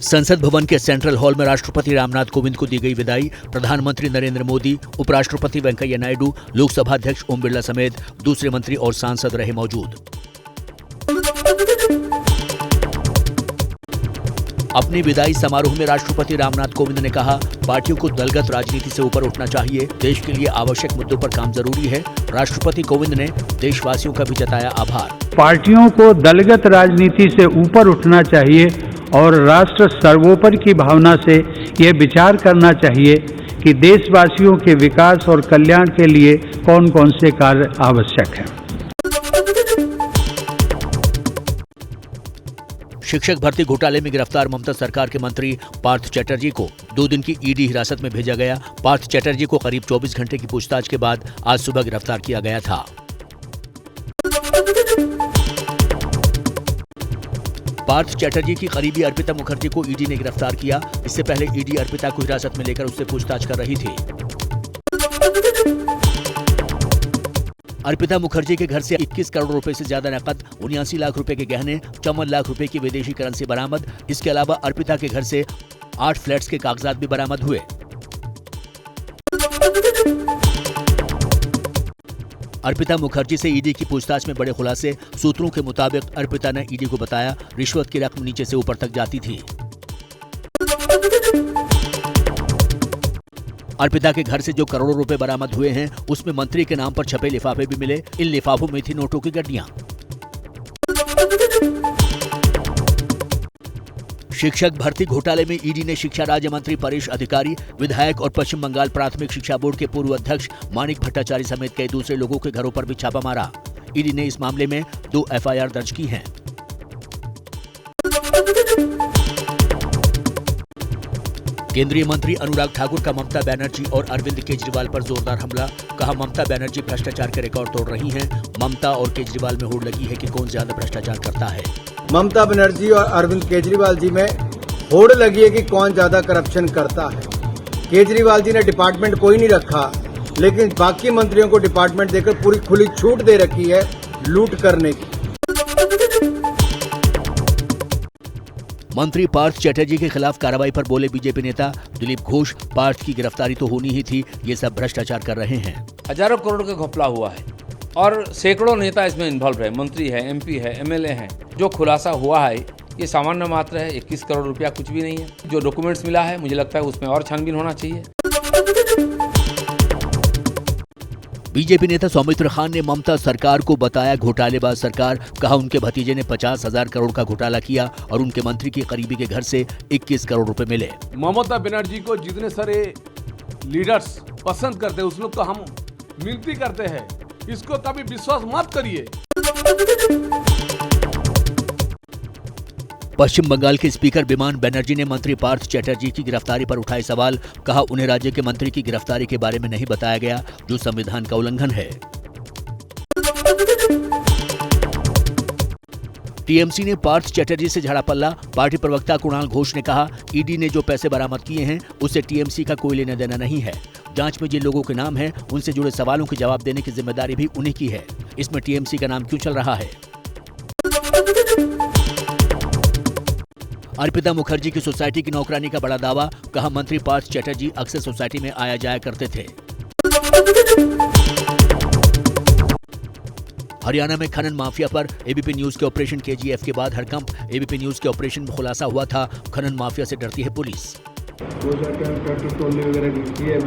संसद भवन के सेंट्रल हॉल में राष्ट्रपति रामनाथ कोविंद को दी गई विदाई। प्रधानमंत्री नरेंद्र मोदी, उपराष्ट्रपति वेंकैया नायडू, लोकसभा अध्यक्ष ओम बिरला समेत दूसरे मंत्री और सांसद रहे मौजूद। अपनी विदाई समारोह में राष्ट्रपति रामनाथ कोविंद ने कहा, पार्टियों को दलगत राजनीति से ऊपर उठना चाहिए। देश के लिए आवश्यक मुद्दों पर काम जरूरी है। राष्ट्रपति कोविंद ने देशवासियों का भी जताया आभार। पार्टियों को दलगत राजनीति से ऊपर उठना चाहिए और राष्ट्र सर्वोपरि की भावना से ये विचार करना चाहिए कि देशवासियों के विकास और कल्याण के लिए कौन कौन से कार्य आवश्यक हैं। शिक्षक भर्ती घोटाले में गिरफ्तार ममता सरकार के मंत्री पार्थ चैटर्जी को 2 दिन की ईडी हिरासत में भेजा गया। पार्थ चैटर्जी को करीब 24 घंटे की पूछताछ के बाद आज सुबह गिरफ्तार किया गया था। पार्थ चैटर्जी की करीबी अर्पिता मुखर्जी को ईडी ने गिरफ्तार किया। इससे पहले ईडी अर्पिता को हिरासत में लेकर उससे पूछताछ कर रही थी। अर्पिता मुखर्जी के घर से 21 करोड़ रुपए से ज्यादा नकद, 79 लाख रुपए के गहने, 54 लाख रुपए की विदेशी करेंसी बरामद। इसके अलावा अर्पिता के घर से 8 फ्लैट्स के कागजात भी बरामद हुए। अर्पिता मुखर्जी से ईडी की पूछताछ में बड़े खुलासे। सूत्रों के मुताबिक अर्पिता ने ईडी को बताया, रिश्वत की रकम नीचे से ऊपर तक जाती थी। अर्पिता के घर से जो करोड़ों रुपए बरामद हुए हैं, उसमें मंत्री के नाम पर छपे लिफाफे भी मिले। इन लिफाफों में थी नोटों की गड्डियां। शिक्षक भर्ती घोटाले में ईडी ने शिक्षा राज्य मंत्री परेश अधिकारी, विधायक और पश्चिम बंगाल प्राथमिक शिक्षा बोर्ड के पूर्व अध्यक्ष मानिक भट्टाचार्य समेत कई दूसरे लोगों के घरों पर भी छापा मारा। ईडी ने इस मामले में 2 एफआईआर दर्ज की हैं। केंद्रीय मंत्री अनुराग ठाकुर का ममता बनर्जी और अरविंद केजरीवाल पर जोरदार हमला। कहा, ममता बनर्जी भ्रष्टाचार के रिकॉर्ड तोड़ रही हैं। ममता और केजरीवाल में होड़ लगी है कि कौन ज्यादा भ्रष्टाचार करता है। ममता बनर्जी और अरविंद केजरीवाल जी में होड़ लगी है कि कौन ज्यादा करप्शन करता है। केजरीवाल जी ने डिपार्टमेंट कोई नहीं रखा, लेकिन बाकी मंत्रियों को डिपार्टमेंट देकर पूरी खुली छूट दे रखी है लूट करने की। मंत्री पार्थ चैटर्जी के खिलाफ कार्रवाई पर बोले बीजेपी नेता दिलीप घोष, पार्थ की गिरफ्तारी तो होनी ही थी, ये सब भ्रष्टाचार कर रहे हैं। हजारों करोड़ का घपला हुआ है और सैकड़ों नेता इसमें इन्वॉल्व है, मंत्री है, एमपी है, एमएलए हैं। जो खुलासा हुआ है ये सामान्य मात्र है, 21 करोड़ रुपया कुछ भी नहीं है। जो डॉक्यूमेंट्स मिला है, मुझे लगता है उसमें और छानबीन होना चाहिए। बीजेपी नेता सौमित्र खान ने ममता सरकार को बताया घोटालेबाज सरकार। कहा, उनके भतीजे ने 50,000 करोड़ का घोटाला किया और उनके मंत्री के करीबी के घर से 21 करोड़ रुपए मिले। ममता बनर्जी को जितने सारे लीडर्स पसंद करते हैं, उस लोग को हम मिनती करते हैं, इसको कभी विश्वास मत करिए। पश्चिम बंगाल के स्पीकर बिमान बनर्जी ने मंत्री पार्थ चैटर्जी की गिरफ्तारी पर उठाए सवाल। कहा, उन्हें राज्य के मंत्री की गिरफ्तारी के बारे में नहीं बताया गया, जो संविधान का उल्लंघन है। टीएमसी ने पार्थ चैटर्जी से झाड़ा पल्ला। पार्टी प्रवक्ता कुणाल घोष ने कहा, ईडी ने जो पैसे बरामद किए हैं उससे टीएमसी का कोई लेना देना नहीं है। जांच में जिन लोगों के नाम हैं, उनसे जुड़े सवालों के जवाब देने की जिम्मेदारी भी उन्हीं की है। इसमें टीएमसी का नाम क्यों चल रहा है? अर्पिता मुखर्जी की सोसाइटी की नौकरानी का बड़ा दावा। कहा, मंत्री पार्थ चैटर्जी अक्सर सोसाइटी में आया जाया करते थे। हरियाणा में खनन माफिया पर एबीपी न्यूज के ऑपरेशन केजीएफ के बाद हड़कंप। एबीपी न्यूज के ऑपरेशन में खुलासा हुआ था, खनन माफिया से डरती है पुलिस। 2-4 ट्रैक्टर ट्रॉली वगैरह की है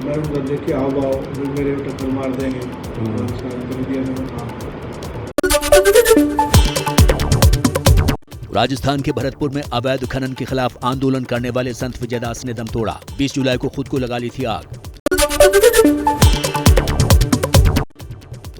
मैं उनका देख के आओ जो मेरे टक्कर मार देंगे। राजस्थान के भरतपुर में अवैध खनन के खिलाफ आंदोलन करने वाले संत विजयदास ने दम तोड़ा। 20 जुलाई को खुद को लगा ली थी आग।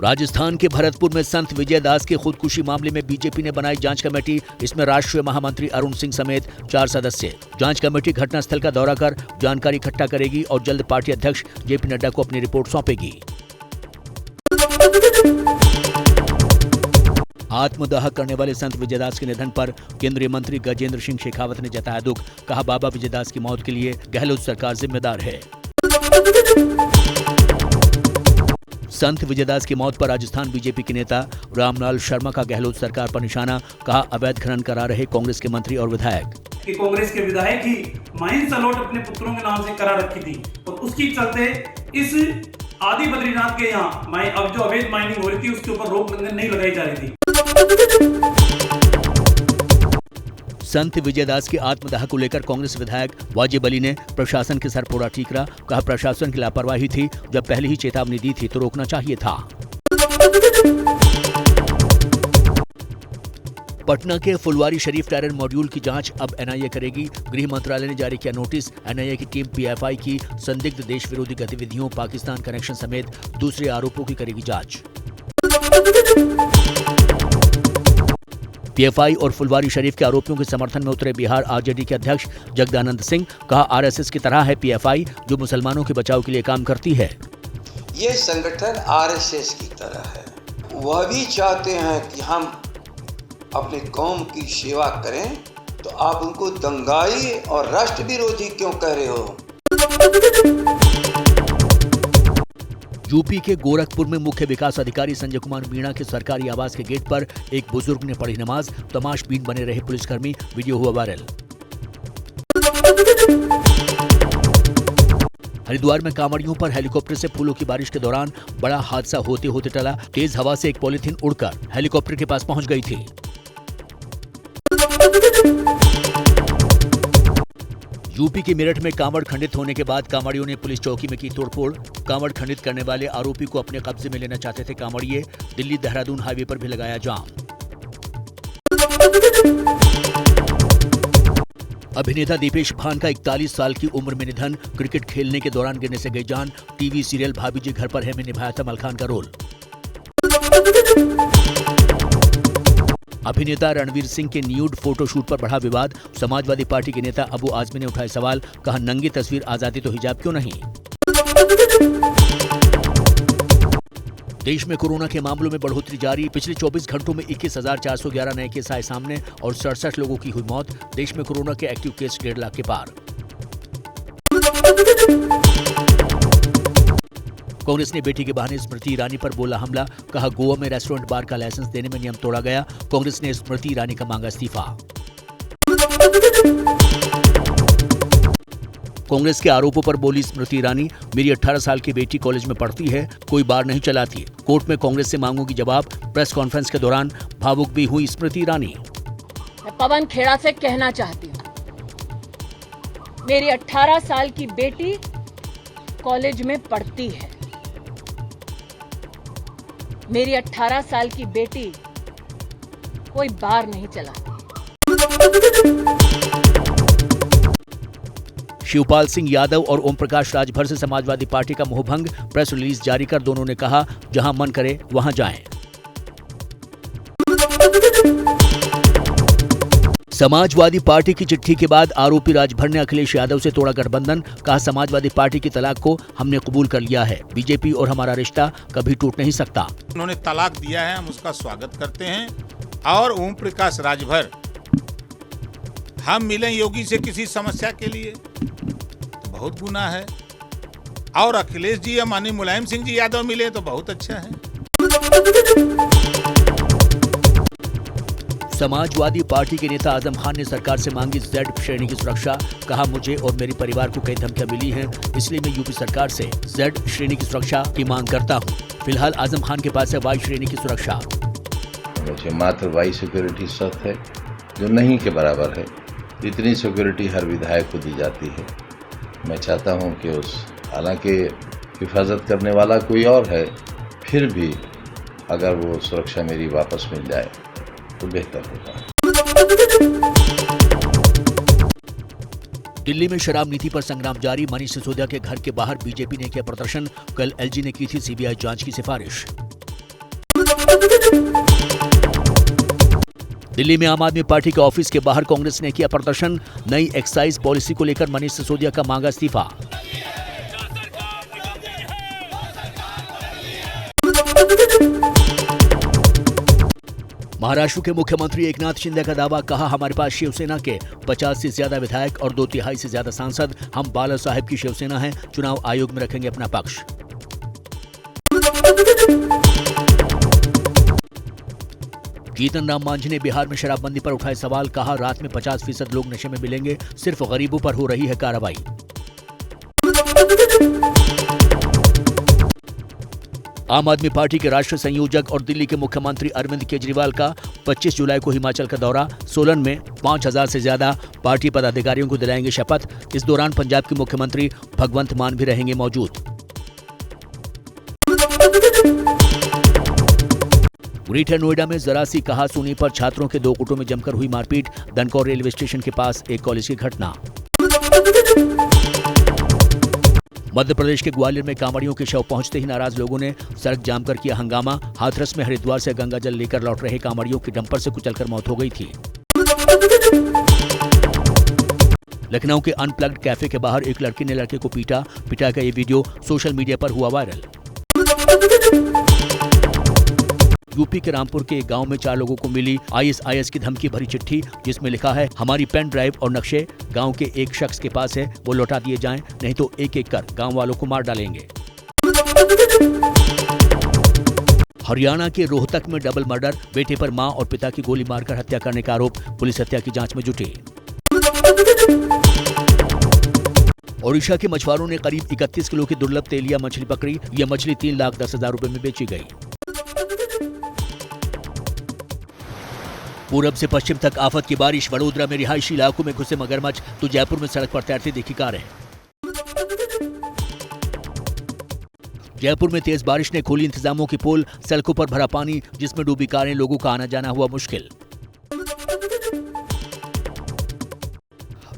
राजस्थान के भरतपुर में संत विजयदास के खुदकुशी मामले में बीजेपी ने बनाई जांच कमेटी। इसमें राष्ट्रीय महामंत्री अरुण सिंह समेत 4 सदस्य। जांच कमेटी घटनास्थल का दौरा कर जानकारी इकट्ठा करेगी और जल्द पार्टी अध्यक्ष जेपी नड्डा को अपनी रिपोर्ट सौंपेगी। आत्मदाह करने वाले संत विजयदास के निधन पर केंद्रीय मंत्री गजेंद्र सिंह शेखावत ने जताया दुख। कहा, बाबा विजयदास की मौत के लिए गहलोत सरकार जिम्मेदार है। संत विजयदास की मौत पर राजस्थान बीजेपी के नेता रामलाल शर्मा का गहलोत सरकार पर निशाना। कहा, अवैध खनन करा रहे कांग्रेस के मंत्री और विधायक। कि कांग्रेस के विधायक ही महेंद्र सलोट अपने पुत्रों के नाम से करा रखी थी और उसकी चलते इस आदि बद्रीनाथ के यहाँ अब जो अवैध माइनिंग हो रही थी उसके ऊपर रोक नहीं लगाई जा रही थी। संत विजयदास के आत्मदाह को लेकर कांग्रेस विधायक वाजिब अली ने प्रशासन के सर फोड़ा ठीकरा। कहा प्रशासन की लापरवाही थी, जब पहले ही चेतावनी दी थी तो रोकना चाहिए था। पटना के फुलवारी शरीफ टेरर मॉड्यूल की जांच अब एनआईए करेगी। गृह मंत्रालय ने जारी किया नोटिस। एनआईए की टीम पीएफआई की संदिग्ध देश विरोधी गतिविधियों, पाकिस्तान कनेक्शन समेत दूसरे आरोपों की करेगी जांच। पीएफआई और फुलवारी शरीफ के आरोपियों के समर्थन में उतरे बिहार आरजेडी के अध्यक्ष जगदानंद सिंह। कहा आरएसएस की तरह है पीएफआई, जो मुसलमानों के बचाव के लिए काम करती है। ये संगठन आरएसएस की तरह है। वह भी चाहते हैं कि हम अपनी कौम की सेवा करें, तो आप उनको दंगाई और राष्ट्र विरोधी क्यों कह रहे हो? यूपी के गोरखपुर में मुख्य विकास अधिकारी संजय कुमार मीणा के सरकारी आवास के गेट पर एक बुजुर्ग ने पढ़ी नमाज। तमाशबीन बने रहे पुलिसकर्मी, वीडियो हुआ वायरल। हरिद्वार में कांवड़ियों पर हेलीकॉप्टर से फूलों की बारिश के दौरान बड़ा हादसा होते होते टला। तेज हवा से एक पॉलीथीन उड़कर हेलीकॉप्टर के पास पहुंच गई थी। यूपी के मेरठ में कांवड़ खंडित होने के बाद कांवड़ियों ने पुलिस चौकी में की तोड़फोड़। कांवड़ खंडित करने वाले आरोपी को अपने कब्जे में लेना चाहते थे कांवड़िए। दिल्ली देहरादून हाईवे पर भी लगाया जाम। अभिनेता दीपेश भान का 41 साल की उम्र में निधन। क्रिकेट खेलने के दौरान गिरने से गई जान। टीवी सीरियल भाभी जी घर पर है में निभाया था मलखान का रोल। अभिनेता रणवीर सिंह के न्यूड फोटोशूट पर बढ़ा विवाद। समाजवादी पार्टी के नेता अबू आजमी ने उठाए सवाल। कहा नंगी तस्वीर आजादी तो हिजाब क्यों नहीं। देश में कोरोना के मामलों में बढ़ोतरी जारी। पिछले 24 घंटों में 21,411 नए केस आए सामने और 67 लोगों की हुई मौत। देश में कोरोना के एक्टिव केस 1.5 लाख के पार। कांग्रेस ने बेटी के बहाने स्मृति ईरानी पर बोला हमला। कहा गोवा में रेस्टोरेंट बार का लाइसेंस देने में नियम तोड़ा गया। कांग्रेस ने स्मृति ईरानी का मांगा इस्तीफा। कांग्रेस के आरोपों पर बोली स्मृति ईरानी। मेरी 18 साल की बेटी कॉलेज में पढ़ती है, कोई बार नहीं चलाती। कोर्ट में कांग्रेस से मांगूंगी जवाब। प्रेस कॉन्फ्रेंस के दौरान भावुक भी हुई स्मृति ईरानी। मैं पवन खेड़ा से कहना चाहती हूँ, मेरी 18 साल की बेटी कॉलेज में पढ़ती है। मेरी 18 साल की बेटी कोई बार नहीं चलाती। शिवपाल सिंह यादव और ओम प्रकाश राजभर से समाजवादी पार्टी का मोहभंग। प्रेस रिलीज जारी कर दोनों ने कहा जहां मन करे वहां जाएं। समाजवादी पार्टी की चिट्ठी के बाद आरोपी राजभर ने अखिलेश यादव से तोड़ा गठबंधन। कहा समाजवादी पार्टी की तलाक को हमने कबूल कर लिया है। बीजेपी और हमारा रिश्ता कभी टूट नहीं सकता। उन्होंने तलाक दिया है, हम उसका स्वागत करते हैं। और ओम प्रकाश राजभर, हम मिले योगी से किसी समस्या के लिए तो बहुत गुनाह है। और अखिलेश जी या माननीय मुलायम सिंह जी यादव मिले तो बहुत अच्छा है। समाजवादी पार्टी के नेता आजम खान ने सरकार से मांगी जेड श्रेणी की सुरक्षा। कहा मुझे और मेरे परिवार को कई धमकियां मिली हैं, इसलिए मैं यूपी सरकार से जेड श्रेणी की सुरक्षा की मांग करता हूं। फिलहाल आजम खान के पास है वाई श्रेणी की सुरक्षा। मुझे मात्र वाई सिक्योरिटी सख्त है, जो नहीं के बराबर है। इतनी सिक्योरिटी हर विधायक को दी जाती है। मैं चाहता हूं कि हालांकि हिफाजत करने वाला कोई और है, फिर भी अगर वो सुरक्षा मेरी वापस मिल जाए तो बेहतर होगा। दिल्ली में शराब नीति पर संग्राम जारी। मनीष सिसोदिया के घर के बाहर बीजेपी ने किया प्रदर्शन। कल एलजी ने की थी सीबीआई जांच की सिफारिश। दिल्ली में आम आदमी पार्टी के ऑफिस के बाहर कांग्रेस ने किया प्रदर्शन। नई एक्साइज पॉलिसी को लेकर मनीष सिसोदिया का मांगा इस्तीफा। महाराष्ट्र के मुख्यमंत्री एकनाथ शिंदे का दावा। कहा हमारे पास शिवसेना के 50 से ज्यादा विधायक और 2/3 से ज्यादा सांसद। हम बाला साहेब की शिवसेना हैं, चुनाव आयोग में रखेंगे अपना पक्ष। जीतन राम मांझी ने बिहार में शराबबंदी पर उठाए सवाल, कहा रात में 50% लोग नशे में मिलेंगे, सिर्फ गरीबों पर हो रही है कार्रवाई। आम आदमी पार्टी के राष्ट्रीय संयोजक और दिल्ली के मुख्यमंत्री अरविंद केजरीवाल का 25 जुलाई को हिमाचल का दौरा। सोलन में 5000 से ज्यादा पार्टी पदाधिकारियों को दिलाएंगे शपथ। इस दौरान पंजाब के मुख्यमंत्री भगवंत मान भी रहेंगे मौजूद। ग्रेटर नोएडा में जरा सी कहासुनी पर छात्रों के 2 गुटों में जमकर हुई मारपीट। दनकौर रेलवे स्टेशन के पास एक कॉलेज की घटना। मध्य प्रदेश के ग्वालियर में कांवड़ियों के शव पहुंचते ही नाराज लोगों ने सड़क जाम कर किया हंगामा। हाथरस में हरिद्वार से गंगा जल लेकर लौट रहे कांवड़ियों की डंपर से कुचलकर मौत हो गई थी। लखनऊ के अनप्लग्ड कैफे के बाहर एक लड़की ने लड़के को पीटा का ये वीडियो सोशल मीडिया पर हुआ वायरल। यूपी के रामपुर के एक गांव में 4 लोगों को मिली ISIS की धमकी भरी चिट्ठी, जिसमें लिखा है, हमारी पेन ड्राइव और नक्शे गांव के एक शख्स के पास है, वो लौटा दिए जाएं, नहीं तो एक-एक कर गांव वालों को मार डालेंगे। हरियाणा के रोहतक में डबल मर्डर, बेटे पर मां और पिता की गोली मारकर हत्या करने का आरोप, पुलिस हत्या की जांच में जुटी। ओडिशा के मछुआरों ने करीब 31 किलो की दुर्लभ तेलिया मछली पकड़ी। यह मछली 3,10,000 रुपए में बेची गई। पूरब से पश्चिम तक आफत की बारिश। वडोदरा में रिहायशी इलाकों में घुसे मगरमच्छ, तो जयपुर में सड़क पर तैरती दिखी कारें। जयपुर में तेज बारिश ने खोली इंतजामों की पोल। सड़कों पर भरा पानी, जिसमें डूबी कारें, लोगों का आना जाना हुआ मुश्किल।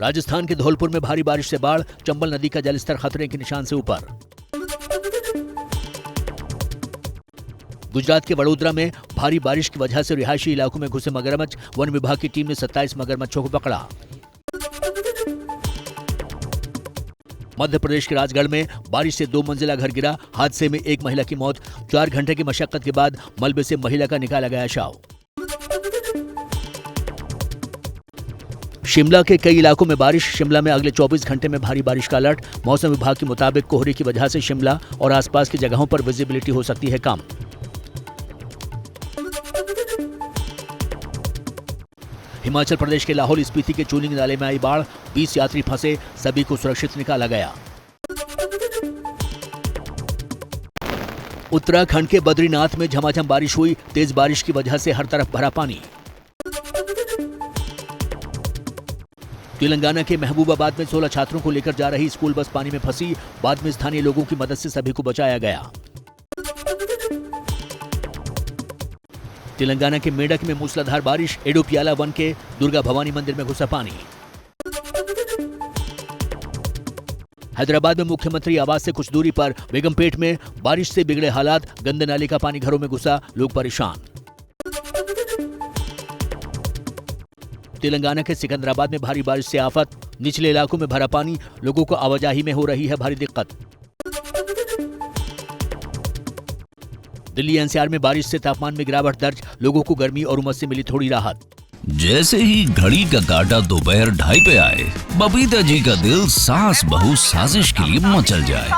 राजस्थान के धौलपुर में भारी बारिश से बाढ़। चंबल नदी का जलस्तर खतरे के निशान से ऊपर। गुजरात के वडोदरा में भारी बारिश की वजह से रिहायशी इलाकों में घुसे मगरमच्छ। वन विभाग की टीम ने 27 मगरमच्छों को पकड़ा। मध्य प्रदेश के राजगढ़ में बारिश से 2 मंजिला घर गिरा। हादसे में एक महिला की मौत। 4 घंटे की मशक्कत के बाद मलबे से महिला का निकाला गया शव। शिमला के कई इलाकों में बारिश। शिमला में अगले 24 घंटे में भारी बारिश का अलर्ट। मौसम विभाग के मुताबिक कोहरे की वजह से शिमला और आसपास की जगहों पर विजिबिलिटी हो सकती है कम। हिमाचल प्रदेश के लाहौल स्पीति के चूलिंग नाले में आई बाढ़। 20 यात्री फंसे, सभी को सुरक्षित निकाला गया। उत्तराखंड के बद्रीनाथ में झमाझम बारिश हुई। तेज बारिश की वजह से हर तरफ भरा पानी। तेलंगाना के महबूबाबाद में 16 छात्रों को लेकर जा रही स्कूल बस पानी में फंसी। बाद में स्थानीय लोगों की मदद से सभी को बचाया गया। तेलंगाना के मेडक में मूसलाधार बारिश। एडोपियाला वन के दुर्गा भवानी मंदिर में घुसा पानी। हैदराबाद में मुख्यमंत्री आवास से कुछ दूरी पर बेगमपेट में बारिश से बिगड़े हालात। गंदे नाले का पानी घरों में घुसा, लोग परेशान। तेलंगाना के सिकंदराबाद में भारी बारिश से आफत। निचले इलाकों में भरा पानी, लोगों को आवाजाही में हो रही है भारी दिक्कत। दिल्ली NCR में बारिश से तापमान में गिरावट दर्ज। लोगों को गर्मी और उमस से मिली थोड़ी राहत। जैसे ही घड़ी का काटा दोपहर 2:30 पे आए, बबीता जी का दिल सास बहू साजिश के लिए मचल जाए।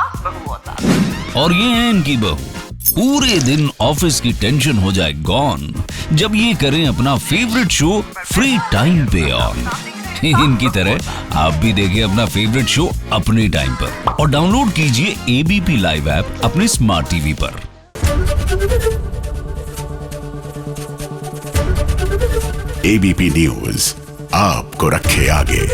और ये है इनकी बहू, पूरे दिन ऑफिस की टेंशन हो जाए गॉन जब ये करें अपना फेवरेट शो फ्री टाइम पे ऑन। इनकी तरह आप भी देखें अपना फेवरेट शो अपने टाइम पर और डाउनलोड कीजिए ABP लाइव ऐप अपने स्मार्ट टीवी पर। ABP न्यूज आपको रखे आगे।